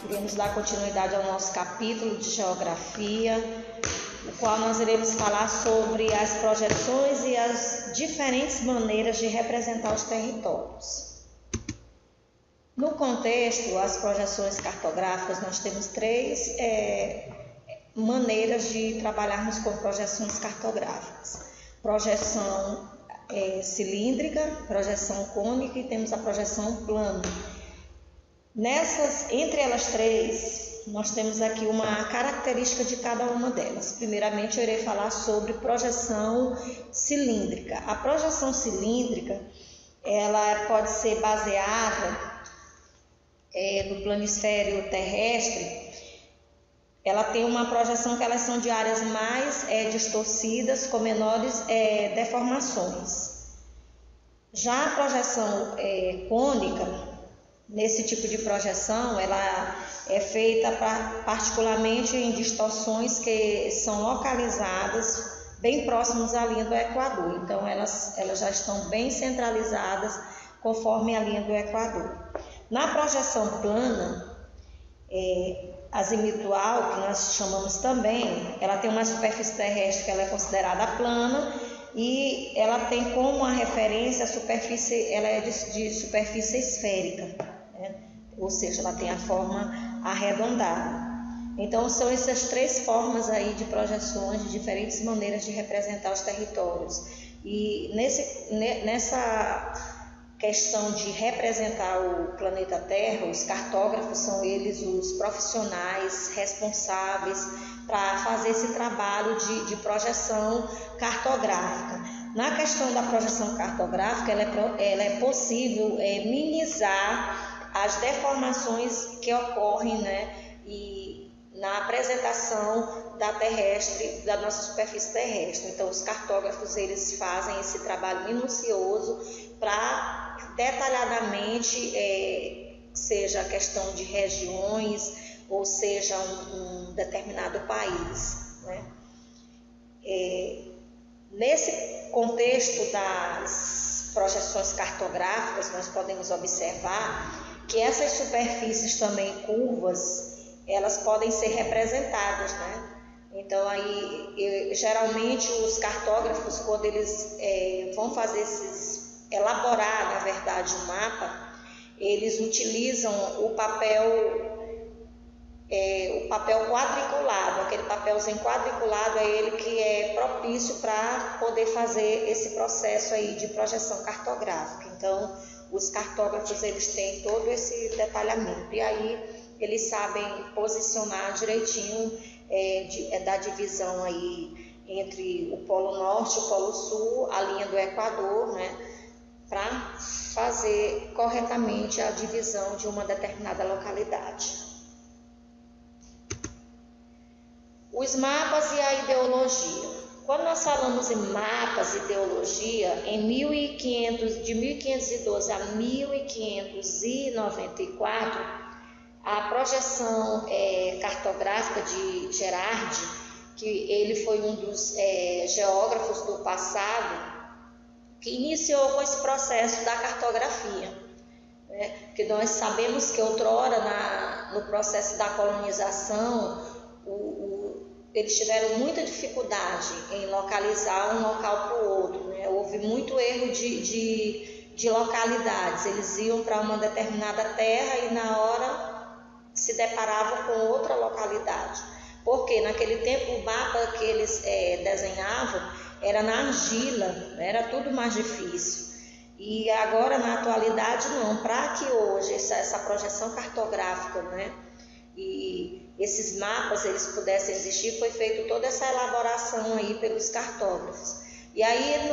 Queremos dar continuidade ao nosso capítulo de Geografia, no qual nós iremos falar sobre as projeções e as diferentes maneiras de representar os territórios. No contexto, as projeções cartográficas, nós temos três maneiras de trabalharmos com projeções cartográficas. Projeção cilíndrica, projeção cônica e temos a projeção plana. Entre elas três, nós temos aqui uma característica de cada uma delas. Primeiramente, eu irei falar sobre projeção cilíndrica. A projeção cilíndrica, ela pode ser baseada no planisfério terrestre. Ela tem uma projeção que elas são de áreas mais distorcidas, com menores deformações. Já a projeção cônica, nesse tipo de projeção, ela é feita particularmente em distorções que são localizadas bem próximas à linha do Equador. Então, elas já estão bem centralizadas conforme a linha do Equador. Na projeção plana, azimitual, que nós chamamos também, ela tem uma superfície terrestre que ela é considerada plana e ela tem como a referência a superfície, ela é de superfície esférica. Ou seja, ela tem a forma arredondada. Então, são essas três formas aí de projeções, de diferentes maneiras de representar os territórios. E nessa questão de representar o planeta Terra, os cartógrafos são eles os profissionais responsáveis para fazer esse trabalho de projeção cartográfica. Na questão da projeção cartográfica, ela é possível minimizar as deformações que ocorrem, e na apresentação da nossa superfície terrestre. Então, os cartógrafos eles fazem esse trabalho minucioso para detalhadamente, seja a questão de regiões ou seja um determinado país, Nesse contexto das projeções cartográficas, nós podemos observar que essas superfícies também curvas, elas podem ser representadas, Então, aí, geralmente, os cartógrafos, quando eles vão fazer elaborar, na verdade, o mapa, eles utilizam o papel quadriculado. Aquele papelzinho quadriculado é ele que é propício para poder fazer esse processo aí de projeção cartográfica. Então, os cartógrafos eles têm todo esse detalhamento e aí eles sabem posicionar direitinho da divisão aí entre o Polo Norte, o Polo Sul, a linha do Equador, para fazer corretamente a divisão de uma determinada localidade. Os mapas e a ideologia. Quando nós falamos em mapas e ideologia, de 1512 a 1594, a projeção cartográfica de Gerard, que ele foi um dos geógrafos do passado, que iniciou com esse processo da cartografia. Porque nós sabemos que outrora, no processo da colonização, eles tiveram muita dificuldade em localizar um local para o outro, Houve muito erro de localidades. Eles iam para uma determinada terra e na hora se deparavam com outra localidade. Porque naquele tempo o mapa que eles desenhavam era na argila, era tudo mais difícil. E agora, na atualidade, não. Para que hoje essa projeção cartográfica, e esses mapas eles pudessem existir, foi feita toda essa elaboração aí pelos cartógrafos. E aí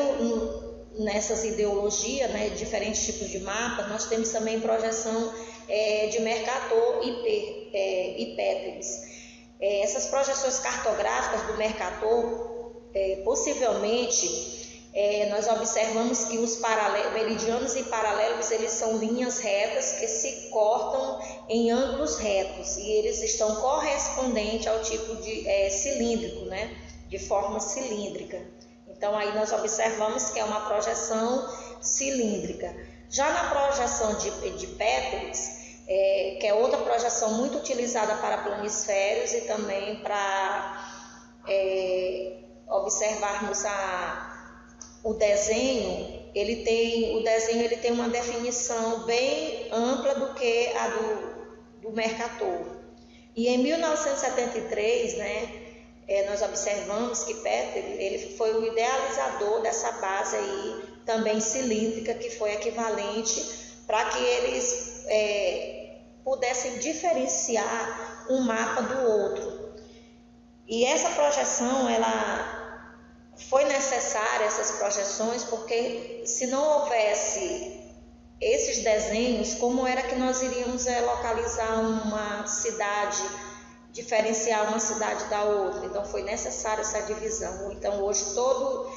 nessas ideologias, diferentes tipos de mapas, nós temos também projeção de Mercator e Peters. Essas projeções cartográficas do Mercator, possivelmente, nós observamos que os meridianos e paralelos eles são linhas retas que se cortam em ângulos retos e eles estão correspondentes ao tipo de cilíndrico, de forma cilíndrica. Então aí nós observamos que é uma projeção cilíndrica. Já na projeção de Peters, que é outra projeção muito utilizada para planisférios e também para observarmos o desenho. O desenho ele tem uma definição bem ampla do que a do Mercator. E em 1973, nós observamos que Petri ele foi o idealizador dessa base aí, também cilíndrica, que foi equivalente para que eles pudessem diferenciar um mapa do outro. E essa projeção, ela foi necessária, essas projeções, porque se não houvesse esses desenhos, como era que nós iríamos localizar uma cidade, diferenciar uma cidade da outra? Então foi necessária essa divisão. Então hoje todo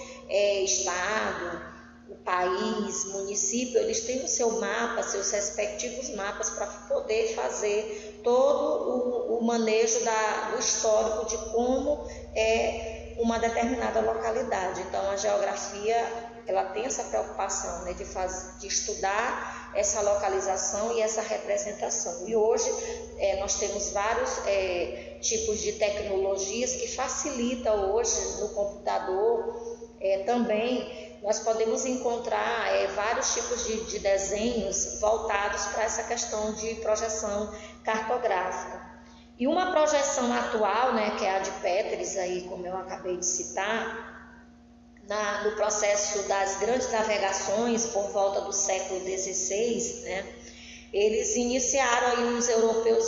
estado, o país, município, eles têm o seu mapa, seus respectivos mapas para poder fazer todo o manejo do histórico de como é uma determinada localidade. Então a geografia ela tem essa preocupação de estudar essa localização e essa representação. E hoje nós temos vários tipos de tecnologias que facilitam hoje no computador também. Nós podemos encontrar vários tipos de desenhos voltados para essa questão de projeção cartográfica. E uma projeção atual, que é a de Petris, aí, como eu acabei de citar, no processo das grandes navegações por volta do século XVI, eles iniciaram aí os europeus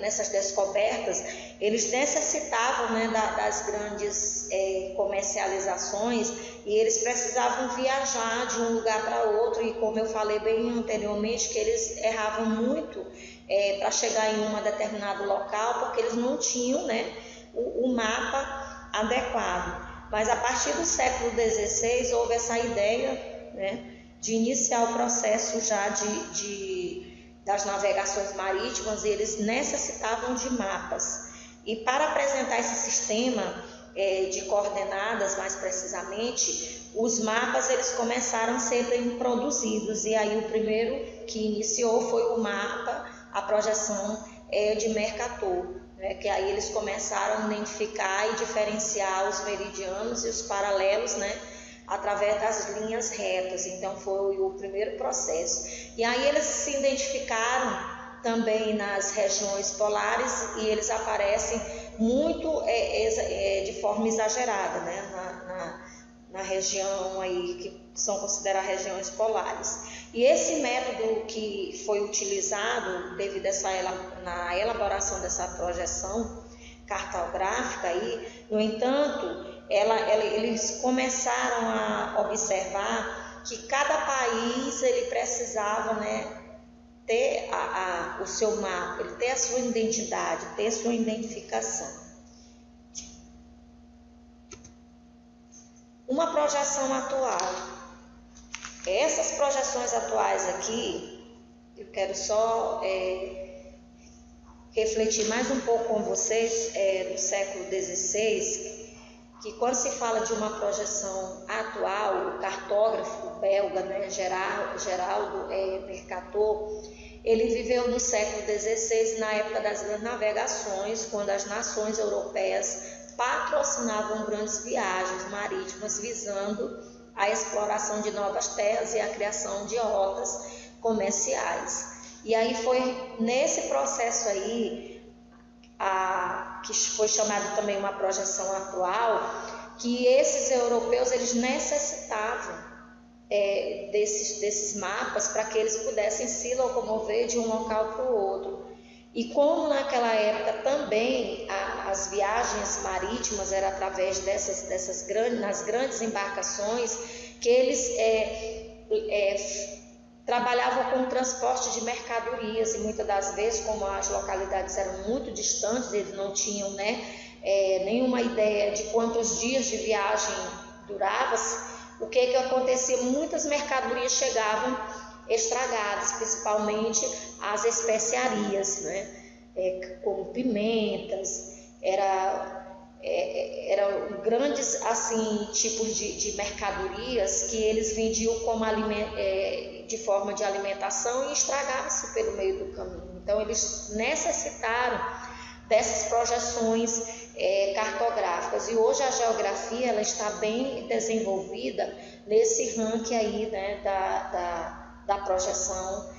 nessas descobertas, eles necessitavam das grandes comercializações e eles precisavam viajar de um lugar para outro, e como eu falei bem anteriormente, que eles erravam muito para chegar em um determinado local, porque eles não tinham o mapa adequado. Mas a partir do século XVI houve essa ideia de iniciar o processo já das navegações marítimas, e eles necessitavam de mapas. E para apresentar esse sistema de coordenadas, mais precisamente, os mapas eles começaram a ser bem produzidos. E aí o primeiro que iniciou foi o mapa, a projeção de Mercator, que aí eles começaram a identificar e diferenciar os meridianos e os paralelos, através das linhas retas. Então foi o primeiro processo. E aí eles se identificaram também nas regiões polares, e eles aparecem muito de forma exagerada, na região aí que são consideradas regiões polares. E esse método que foi utilizado devido na elaboração dessa projeção cartográfica aí, no entanto, eles começaram a observar que cada país ele precisava ter o seu mapa, ele ter a sua identidade, ter a sua identificação. Uma projeção atual. Essas projeções atuais aqui, eu quero só refletir mais um pouco com vocês do século XVI, que quando se fala de uma projeção atual, o cartógrafo belga, Geraldo Mercator, ele viveu no século XVI, na época das grandes navegações, quando as nações europeias patrocinavam grandes viagens marítimas visando a exploração de novas terras e a criação de rotas comerciais. E aí foi nesse processo aí, que foi chamado também uma projeção atual, que esses europeus eles necessitavam desses mapas para que eles pudessem se locomover de um local para o outro. E como naquela época também as viagens marítimas eram através nas grandes embarcações, que eles trabalhavam com o transporte de mercadorias, e muitas das vezes, como as localidades eram muito distantes, eles não tinham nenhuma ideia de quantos dias de viagem durava, o que acontecia? Muitas mercadorias chegavam estragadas, principalmente as especiarias, como pimentas, eram grandes assim tipos de mercadorias que eles vendiam como de forma de alimentação e estragaram-se pelo meio do caminho. Então, eles necessitaram dessas projeções cartográficas. E hoje a geografia ela está bem desenvolvida nesse ranking aí, né, da projeção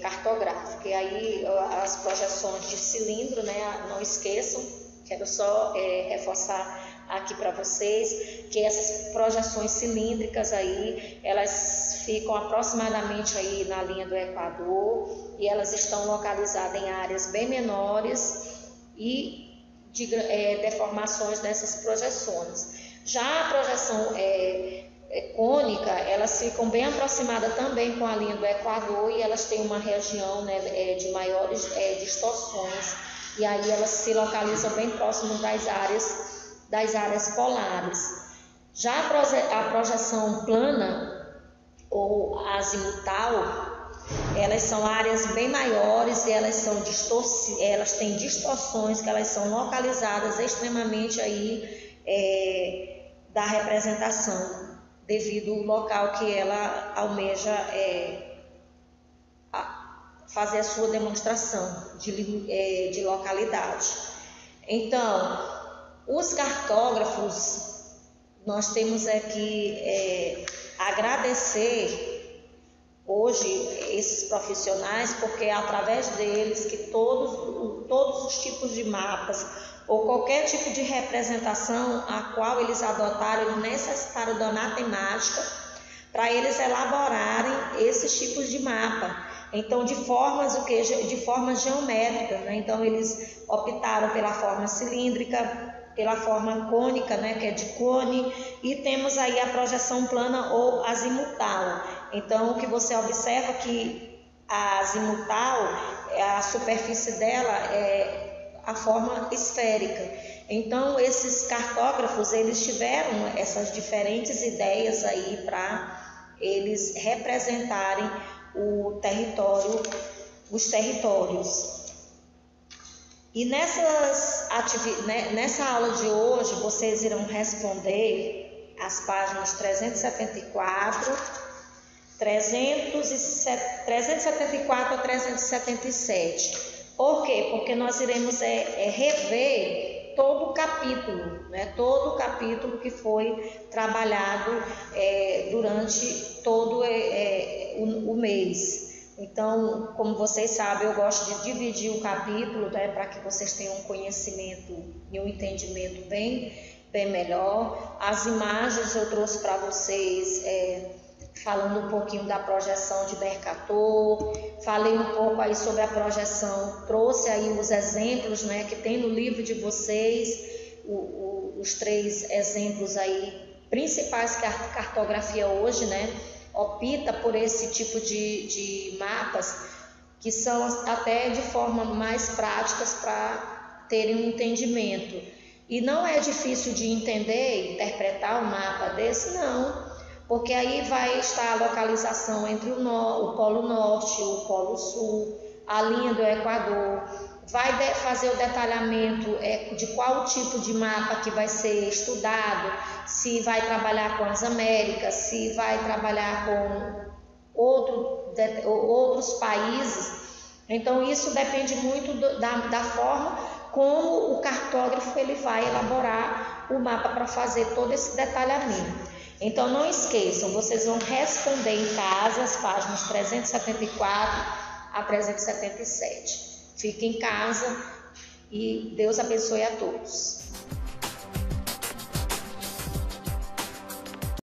cartográfica. E aí as projeções de cilindro, né, não esqueçam, quero só reforçar aqui para vocês que essas projeções cilíndricas aí, elas ficam aproximadamente aí na linha do Equador e elas estão localizadas em áreas bem menores e de deformações dessas projeções. Já a projeção cônica, elas ficam bem aproximadas também com a linha do Equador e elas têm uma região, né, de maiores distorções, e aí elas se localizam bem próximo das áreas polares. Já a projeção plana ou azimutal, elas são áreas bem maiores e elas têm distorções que elas são localizadas extremamente aí da representação, devido ao local que ela almeja fazer a sua demonstração de localidade. Então, os cartógrafos, nós temos aqui agradecer hoje esses profissionais, porque é através deles que todos os tipos de mapas ou qualquer tipo de representação a qual eles adotaram, eles necessitaram da matemática para eles elaborarem esses tipos de mapa. Então, de formas geométricas, né? Então, eles optaram pela forma cilíndrica, pela forma cônica, né, que é de cone, e temos aí a projeção plana ou azimutal. Então, o que você observa que a azimutal, a superfície dela é a forma esférica. Então, esses cartógrafos, eles tiveram essas diferentes ideias aí para eles representarem os territórios. E nessa aula de hoje, vocês irão responder as páginas 374 a 377. Por quê? Porque nós iremos rever todo o capítulo, né? Todo o capítulo que foi trabalhado durante todo o mês. Então, como vocês sabem, eu gosto de dividir o capítulo, né, para que vocês tenham um conhecimento e um entendimento bem melhor. As imagens eu trouxe para vocês, falando um pouquinho da projeção de Mercator, falei um pouco aí sobre a projeção, trouxe aí os exemplos, né, que tem no livro de vocês, os 3 exemplos aí principais que a cartografia hoje, né, opta por esse tipo de mapas que são até de forma mais práticas para terem um entendimento. E não é difícil de entender, interpretar um mapa desse, não, porque aí vai estar a localização entre o Polo Norte, o Polo Sul, a linha do Equador, vai fazer o detalhamento de qual tipo de mapa que vai ser estudado, se vai trabalhar com as Américas, se vai trabalhar com outros países. Então, isso depende muito da forma como o cartógrafo ele vai elaborar o mapa para fazer todo esse detalhamento. Então, não esqueçam, vocês vão responder em casa as páginas 374 a 377. Fique em casa e Deus abençoe a todos.